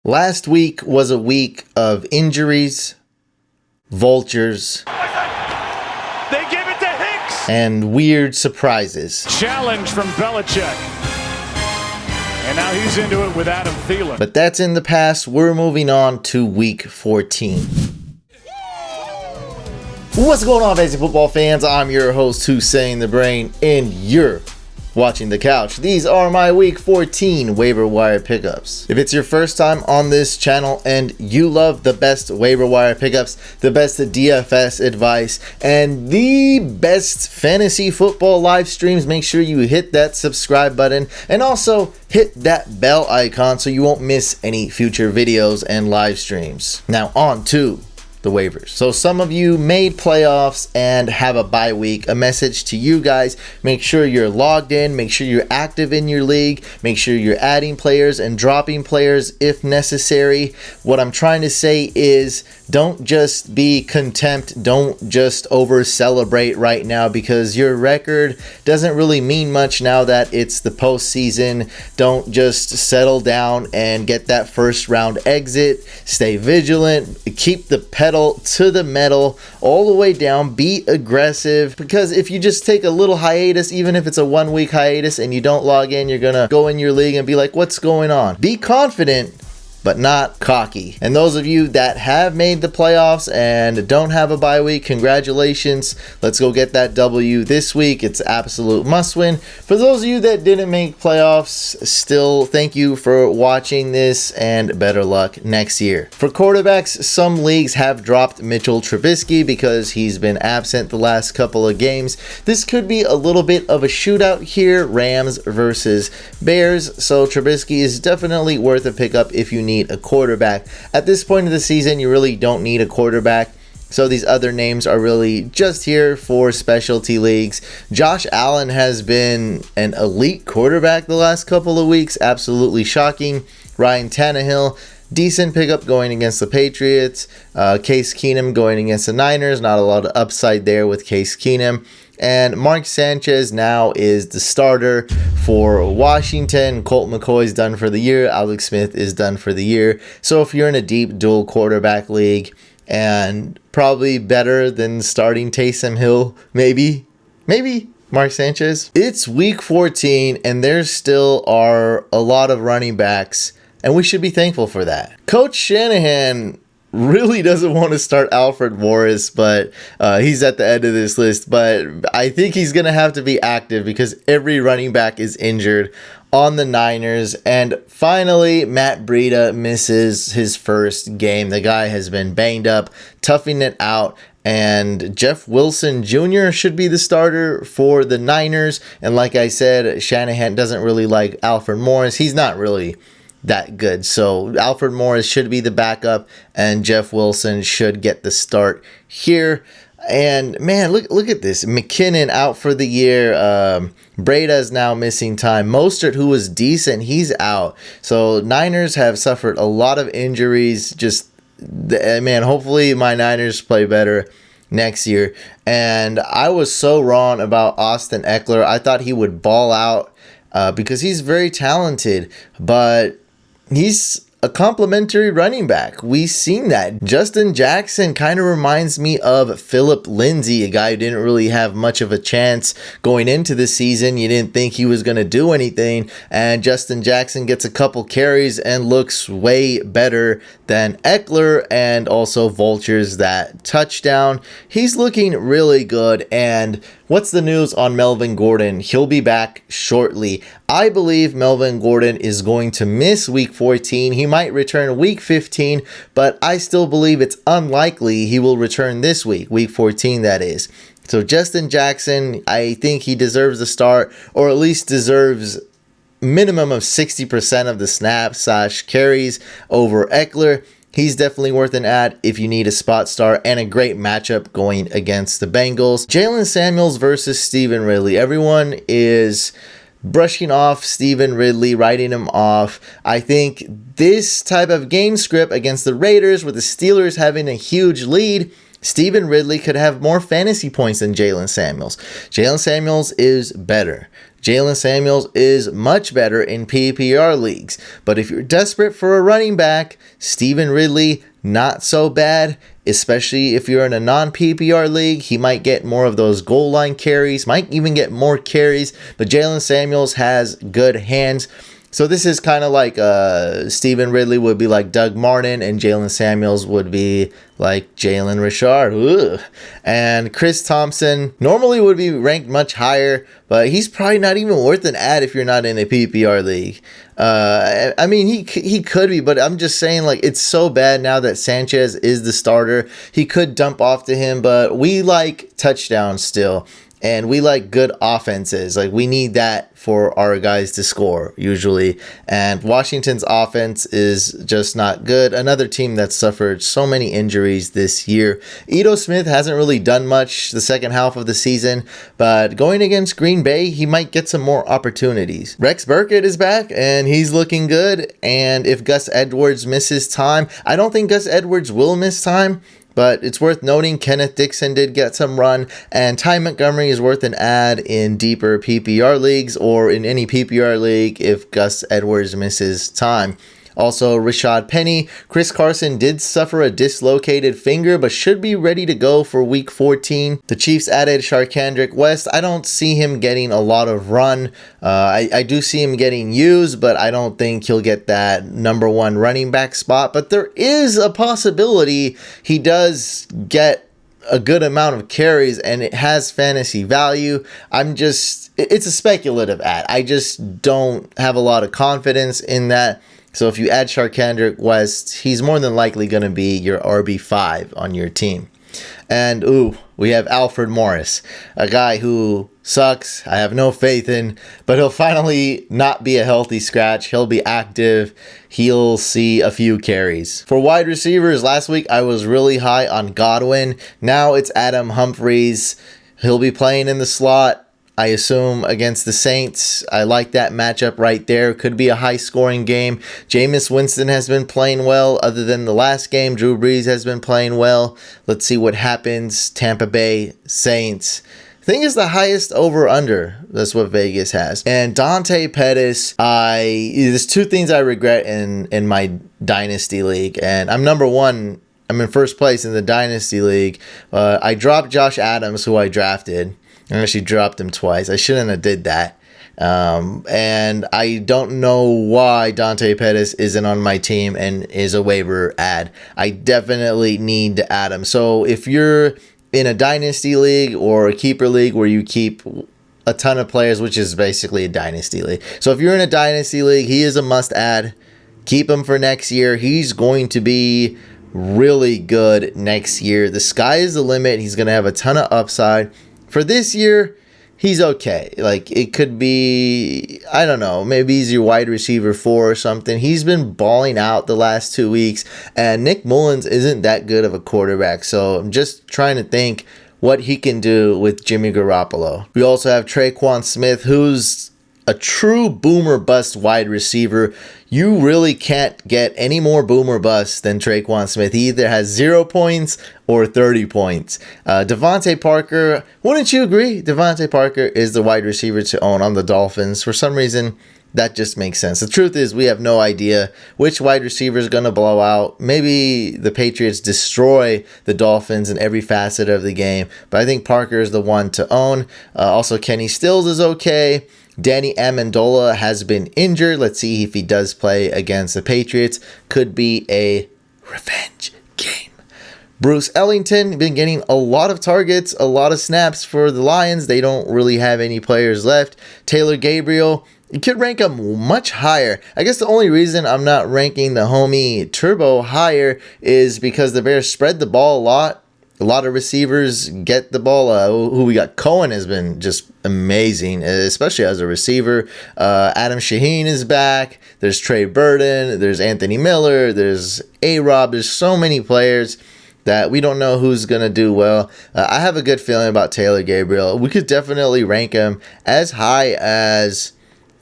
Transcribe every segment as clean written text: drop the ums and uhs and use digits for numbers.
Last week was a week of injuries, vultures, They give it to Hicks. and weird surprises. Challenge from Belichick. And now he's into it with Adam Thielen. But that's in the past. We're moving on to week 14. What's going on, fantasy football fans? I'm your host, Hussein the Brain, and you're watching The Couch. These are my week 14 waiver wire pickups. If it's your first time on this channel and you love the best waiver wire pickups, the best DFS advice, and the best fantasy football live streams, make sure you hit that subscribe button and also hit that bell icon so you won't miss any future videos and live streams. Now on to the waivers. So some of you made playoffs and have a bye week. A message to you guys: make sure you're logged in, make sure you're active in your league, make sure you're adding players and dropping players if necessary. What I'm trying to say is, don't just be content, don't just over celebrate right now, because your record doesn't really mean much now that it's the postseason. Don't just settle down and get that first round exit. Stay vigilant, keep the pedal to the metal all the way down, be aggressive, because if you just take a little hiatus, even if it's a 1 week hiatus and you don't log in, you're gonna go in your league and be like, what's going on? Be confident but not cocky. And those of you that have made the playoffs and don't have a bye week, congratulations. Let's go get that W this week. It's absolute must win. For those of you that didn't make playoffs, still thank you for watching this and better luck next year. For quarterbacks, some leagues have dropped Mitchell Trubisky because he's been absent the last couple of games. This could be a little bit of a shootout here, Rams versus Bears, so Trubisky is definitely worth a pickup if you need a quarterback. At this point of the season, you really don't need a quarterback, so these other names are really just here for specialty leagues. Josh Allen has been an elite quarterback the last couple of weeks, absolutely shocking. Ryan Tannehill, decent pickup going against the Patriots. Case Keenum going against the Niners, not a lot of upside there with Case Keenum. And Mark Sanchez now is the starter for Washington. Colt McCoy is done for the year. Alex Smith is done for the year. So if you're in a deep dual quarterback league, and probably better than starting Taysom Hill, maybe Mark Sanchez. It's week 14 and there still are a lot of running backs, and we should be thankful for that. Coach Shanahan really doesn't want to start Alfred Morris, but he's at the end of this list. But I think he's going to have to be active because every running back is injured on the Niners. And finally, Matt Breida misses his first game. The guy has been banged up, toughing it out. And Jeff Wilson Jr. should be the starter for the Niners. And like I said, Shanahan doesn't really like Alfred Morris. He's not really that good. So Alfred Morris should be the backup and Jeff Wilson should get the start here. And man, look at this. McKinnon out for the year. Breida is now missing time. Mostert, who was decent, he's out. So Niners have suffered a lot of injuries. Man, hopefully my Niners play better next year. And I was so wrong about Austin Eckler. I thought he would ball out because he's very talented, but he's a complimentary running back. We've seen that. Justin Jackson kind of reminds me of Philip Lindsay, a guy who didn't really have much of a chance going into the season. You didn't think he was going to do anything, and Justin Jackson gets a couple carries and looks way better than Eckler, and also vultures that touchdown. He's looking really good. And what's the news on Melvin Gordon? He'll be back shortly. I believe Melvin Gordon is going to miss week 14. He might return week 15, but I still believe it's unlikely he will return this week 14 that is. So Justin Jackson, I think he deserves a start, or at least deserves minimum of 60% of the snaps / carries over Eckler. He's definitely worth an add if you need a spot start, and a great matchup going against the Bengals. Jalen Samuels versus Stephen Ridley. Everyone is brushing off Stephen Ridley, writing him off. I think this type of game script against the Raiders, with the Steelers having a huge lead, Stephen Ridley could have more fantasy points than Jalen Samuels. Jalen Samuels is better. Jalen Samuels is much better in PPR leagues. But if you're desperate for a running back, Stephen Ridley, not so bad. Especially if you're in a non-PPR league, he might get more of those goal line carries, might even get more carries. But Jalen Samuels has good hands. So this is kind of like Stephen Ridley would be like Doug Martin, and Jalen Samuels would be like Jalen Richard. Ugh. And Chris Thompson normally would be ranked much higher, but he's probably not even worth an ad if you're not in a PPR league. I mean, he could be, but I'm just saying, like, it's so bad now that Sanchez is the starter. He could dump off to him, but we like touchdowns still. And we like good offenses. Like, we need that for our guys to score, usually. And Washington's offense is just not good. Another team that suffered so many injuries this year. Ito Smith hasn't really done much the second half of the season, but going against Green Bay, he might get some more opportunities. Rex Burkhead is back, and he's looking good. And if Gus Edwards misses time, I don't think Gus Edwards will miss time, but it's worth noting Kenneth Dixon did get some run, and Ty Montgomery is worth an ad in deeper PPR leagues or in any PPR league if Gus Edwards misses time. Also, Rashad Penny. Chris Carson did suffer a dislocated finger, but should be ready to go for Week 14. The Chiefs added Charcandrick West. I don't see him getting a lot of run. I do see him getting used, but I don't think he'll get that number one running back spot. But there is a possibility he does get a good amount of carries, and it has fantasy value. It's a speculative ad. I just don't have a lot of confidence in that. So if you add Charcandrick West, he's more than likely going to be your RB5 on your team. And we have Alfred Morris, a guy who sucks, I have no faith in, but he'll finally not be a healthy scratch. He'll be active. He'll see a few carries. For wide receivers, last week I was really high on Godwin. Now it's Adam Humphries. He'll be playing in the slot, I assume, against the Saints. I like that matchup right there. Could be a high-scoring game. Jameis Winston has been playing well. Other than the last game, Drew Brees has been playing well. Let's see what happens. Tampa Bay, Saints. I think it's the highest over-under. That's what Vegas has. And Dante Pettis, there's two things I regret in my Dynasty League. And I'm number one. I'm in first place in the Dynasty League. I dropped Josh Adams, who I drafted. I actually dropped him twice. I shouldn't have did that. And I don't know why Dante Pettis isn't on my team and is a waiver ad. I definitely need to add him. So if you're in a dynasty league or a keeper league where you keep a ton of players, which is basically a dynasty league. So if you're in a dynasty league, he is a must add. Keep him for next year. He's going to be really good next year. The sky is the limit. He's going to have a ton of upside. For this year, he's okay. Like, it could be, I don't know, maybe he's your wide receiver 4 or something. He's been balling out the last 2 weeks, and Nick Mullins isn't that good of a quarterback. So I'm just trying to think what he can do with Jimmy Garoppolo. We also have Traquan Smith, who's a true boomer bust wide receiver. You really can't get any more boomer bust than Traquan Smith. He either has 0 points or 30 points. Devontae Parker, wouldn't you agree? Devontae Parker is the wide receiver to own on the Dolphins. For some reason, that just makes sense. The truth is, we have no idea which wide receiver is going to blow out. Maybe the Patriots destroy the Dolphins in every facet of the game, but I think Parker is the one to own. Also, Kenny Stills is okay. Danny Amendola has been injured. Let's see if he does play against the Patriots. Could be a revenge game. Bruce Ellington been getting a lot of targets, a lot of snaps for the Lions. They don't really have any players left. Taylor Gabriel, you could rank him much higher. I guess the only reason I'm not ranking the homie Turbo higher is because the Bears spread the ball a lot. A lot of receivers get the ball. Who we got? Cohen has been just amazing, especially as a receiver. Adam Shaheen is back. There's Trey Burton. There's Anthony Miller. There's A-Rob. There's so many players that we don't know who's going to do well. I have a good feeling about Taylor Gabriel. We could definitely rank him as high as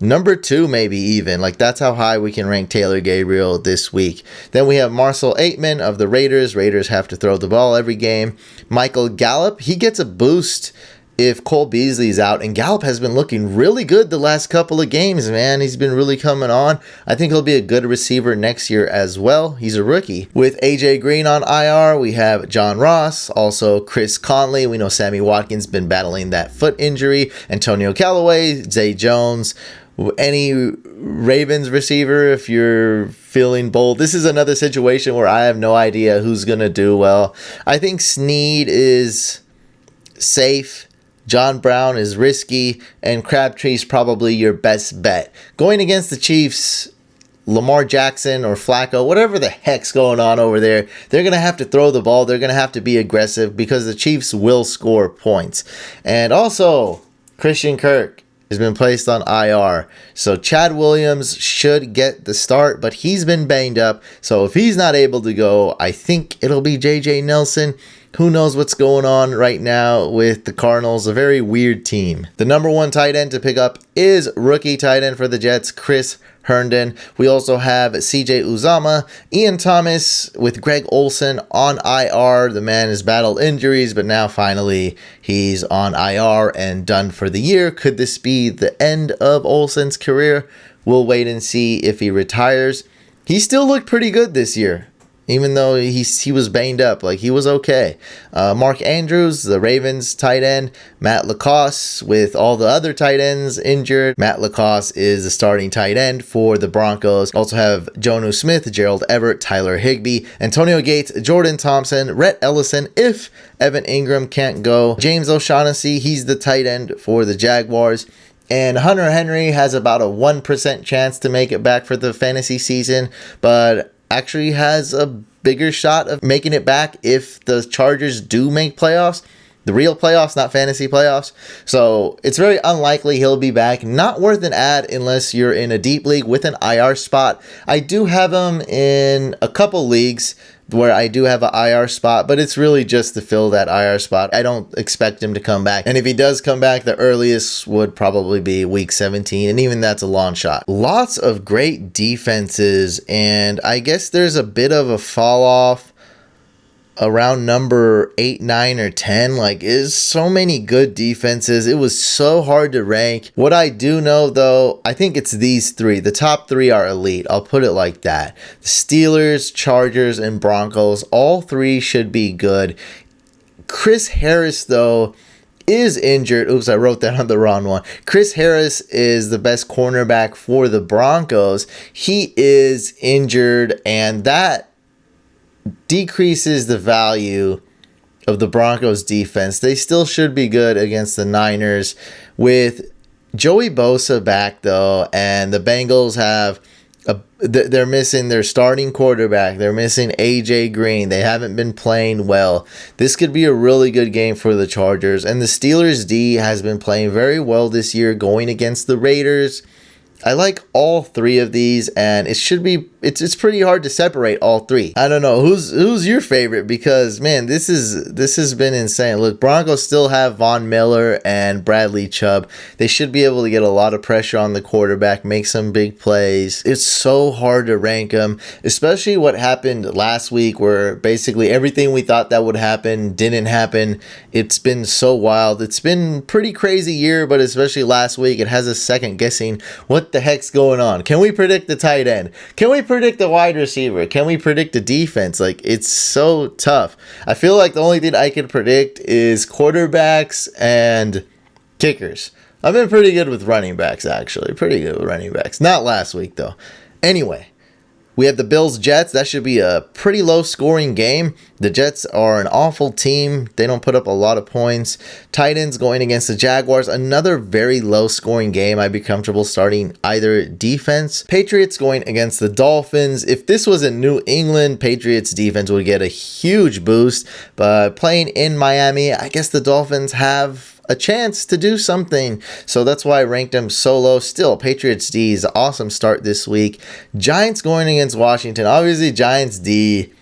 Number 2, maybe even. Like, that's how high we can rank Taylor Gabriel this week. Then we have Marcel Aitman of the Raiders. Raiders have to throw the ball every game. Michael Gallup, he gets a boost if Cole Beasley's out, and Gallup has been looking really good the last couple of games, man. He's been really coming on. I think he'll be a good receiver next year as well. He's a rookie. With AJ Green on IR, we have John Ross, also Chris Conley. We know Sammy Watkins been battling that foot injury. Antonio Callaway, Zay Jones. Any Ravens receiver, if you're feeling bold. This is another situation where I have no idea who's going to do well. I think Snead is safe. John Brown is risky, and Crabtree's probably your best bet. Going against the Chiefs, Lamar Jackson or Flacco, whatever the heck's going on over there, they're going to have to throw the ball. They're going to have to be aggressive because the Chiefs will score points. And also, Christian Kirk has been placed on IR. So Chad Williams should get the start, but he's been banged up. So if he's not able to go, I think it'll be JJ Nelson. Who knows what's going on right now with the Cardinals, a very weird team. The number 1 tight end to pick up is rookie tight end for the Jets, Chris Herndon. We also have CJ Uzama, Ian Thomas with Greg Olsen on IR. The man has battled injuries, but now finally he's on IR and done for the year. Could this be the end of Olsen's career? We'll wait and see if he retires. He still looked pretty good this year, even though he was banged up. Like, he was okay. Mark Andrews, the Ravens tight end. Matt Lacoste with all the other tight ends injured. Matt Lacoste is the starting tight end for the Broncos. Also have Jonnu Smith, Gerald Everett, Tyler Higbee, Antonio Gates, Jordan Thompson, Rhett Ellison if Evan Ingram can't go. James O'Shaughnessy, he's the tight end for the Jaguars. And Hunter Henry has about a 1% chance to make it back for the fantasy season, but actually has a bigger shot of making it back if the Chargers do make playoffs. The real playoffs, not fantasy playoffs. So it's very unlikely he'll be back. Not worth an ad unless you're in a deep league with an IR spot. I do have him in a couple leagues where I do have an IR spot, but it's really just to fill that IR spot. I don't expect him to come back. And if he does come back, the earliest would probably be week 17, and even that's a long shot. Lots of great defenses, and I guess there's a bit of a fall off around number 8, 9, or 10. Like, is so many good defenses. It was so hard to rank. What I do know, though, I think it's these 3. The top 3 are elite. I'll put it like that. The Steelers, Chargers, and Broncos, all 3 should be good. Chris Harris, though, is injured. Oops, I wrote that on the wrong one. Chris Harris is the best cornerback for the Broncos. He is injured, and that decreases the value of the Broncos defense. They still should be good against the Niners. With Joey Bosa back, though, and the Bengals they're missing their starting quarterback. They're missing AJ Green. They haven't been playing well. This could be a really good game for the Chargers. And the Steelers D has been playing very well this year, going against the Raiders. I like all 3 of these, and it's pretty hard to separate all 3. I don't know who's your favorite, because man, this has been insane. Look, Broncos still have Von Miller and Bradley Chubb. They should be able to get a lot of pressure on the quarterback, make some big plays. It's so hard to rank them, especially what happened last week, where basically everything we thought that would happen didn't happen. It's been so wild. It's been pretty crazy year, but especially last week, it has us second guessing what the heck's going on. Can we predict the tight end? Can we predict the wide receiver? Can we predict the defense? Like, it's so tough. I feel like the only thing I can predict is quarterbacks and kickers. I've been pretty good with running backs, actually. Pretty good with running backs. Not last week, though. Anyway, we have the Bills-Jets. That should be a pretty low-scoring game. The Jets are an awful team. They don't put up a lot of points. Titans going against the Jaguars. Another very low-scoring game. I'd be comfortable starting either defense. Patriots going against the Dolphins. If this was in New England, Patriots defense would get a huge boost. But playing in Miami, I guess the Dolphins have a chance to do something. So that's why I ranked them so low. Still, Patriots D is an awesome start this week. Giants going against Washington. Obviously, Giants D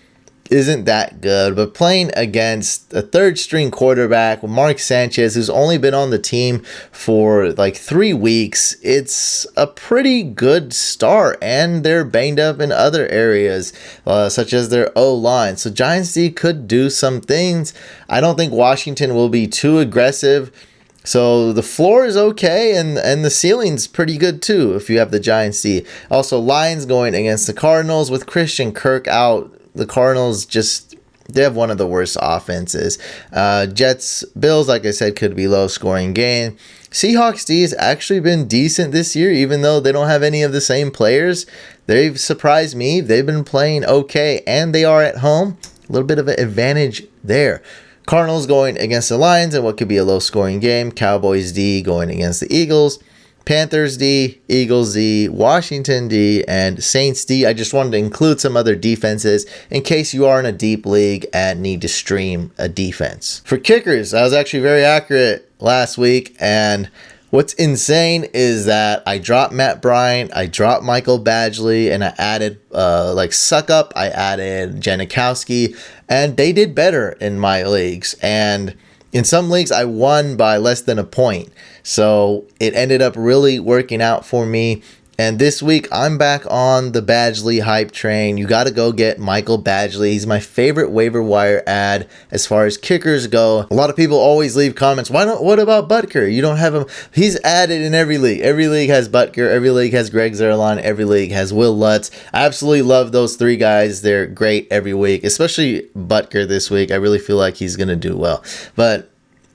isn't that good, but playing against a third string quarterback, Mark Sanchez, who's only been on the team for like 3 weeks, it's a pretty good start, and they're banged up in other areas, such as their O-line. So Giants D could do some things. I don't think Washington will be too aggressive. So the floor is okay, and the ceiling's pretty good too if you have the Giants D. Also, Lions going against the Cardinals with Christian Kirk out. The Cardinals they have one of the worst offenses. Jets, Bills, like I said, could be low scoring game. Seahawks D has actually been decent this year, even though they don't have any of the same players. They've surprised me. They've been playing okay, and they are at home. A little bit of an advantage there. Cardinals going against the Lions in what could be a low-scoring game. Cowboys D going against the Eagles. Panthers D, Eagles D, Washington D, and Saints D. I just wanted to include some other defenses in case you are in a deep league and need to stream a defense. For kickers, I was actually very accurate last week, and what's insane is that I dropped Matt Bryant, I dropped Michael Badgley, and I added Suckup, I added Janikowski, and they did better in my leagues. And in some leagues, I won by less than a point. So it ended up really working out for me. And this week, I'm back on the Badgley hype train. You got to go get Michael Badgley. He's my favorite waiver wire ad as far as kickers go. A lot of people always leave comments, what about Butker? You don't have him. He's added in every league. Every league has Butker. Every league has Greg Zuerlein. Every league has Will Lutz. I absolutely love those three guys. They're great every week, especially Butker this week. I really feel like he's going to do well. But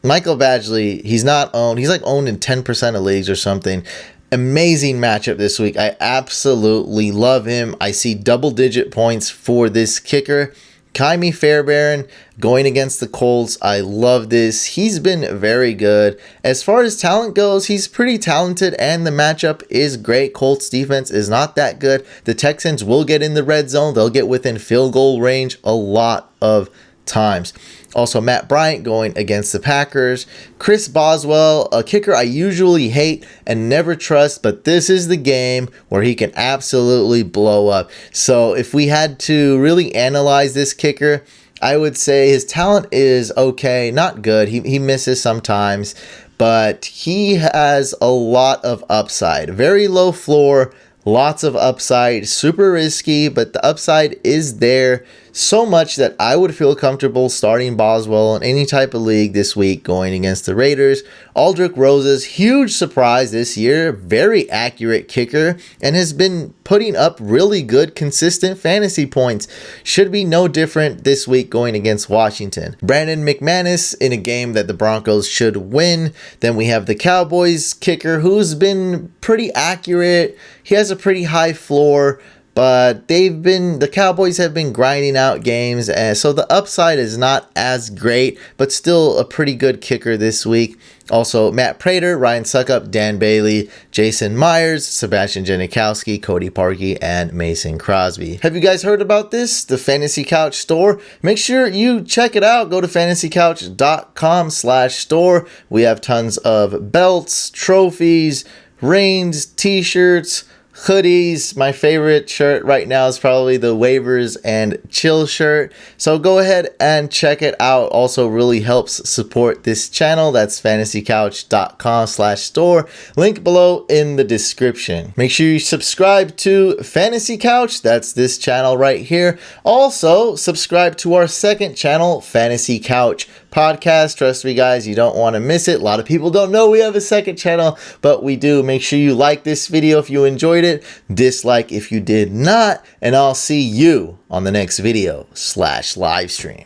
Michael Badgley, he's not owned. He's like owned in 10% of leagues or something. Amazing matchup this week. I absolutely love him. I see double-digit points for this kicker. Kaimi Fairbairn going against the Colts. I love this. He's been very good. As far as talent goes, he's pretty talented, and the matchup is great. Colts defense is not that good. The Texans will get in the red zone. They'll get within field goal range a lot of times. Also, Matt Bryant going against the Packers. Chris Boswell, a kicker I usually hate and never trust, but this is the game where he can absolutely blow up. So if we had to really analyze this kicker, I would say his talent is okay, not good. He misses sometimes, but he has a lot of upside. Very low floor, lots of upside, super risky, but the upside is there so much that I would feel comfortable starting Boswell in any type of league this week going against the Raiders. Aldrich Rose's huge surprise this year, very accurate kicker, and has been putting up really good, consistent fantasy points. Should be no different this week going against Washington. Brandon McManus in a game that the Broncos should win. Then we have the Cowboys kicker, who's been pretty accurate. He has a pretty high floor, but the Cowboys have been grinding out games, and so the upside is not as great, but still a pretty good kicker this week. Also, Matt Prater, Ryan Suckup, Dan Bailey, Jason Myers, Sebastian Janikowski, Cody Parkey, and Mason Crosby. Have you guys heard about this? The Fantasy Couch store? Make sure you check it out. Go to fantasycouch.com/store. We have tons of belts, trophies, rings, t-shirts, hoodies. My favorite shirt right now is probably the Waivers and Chill shirt. So go ahead and check it out. Also really helps support this channel. That's fantasycouch.com/store. Link below in the description. Make sure you subscribe to Fantasy Couch. That's this channel right here. Also, subscribe to our second channel, Fantasy Couch Podcast. Trust me, guys, you don't want to miss it. A lot of people don't know we have a second channel, but we do. Make sure you like this video if you enjoyed it, dislike if you did not, and I'll see you on the next video /live stream.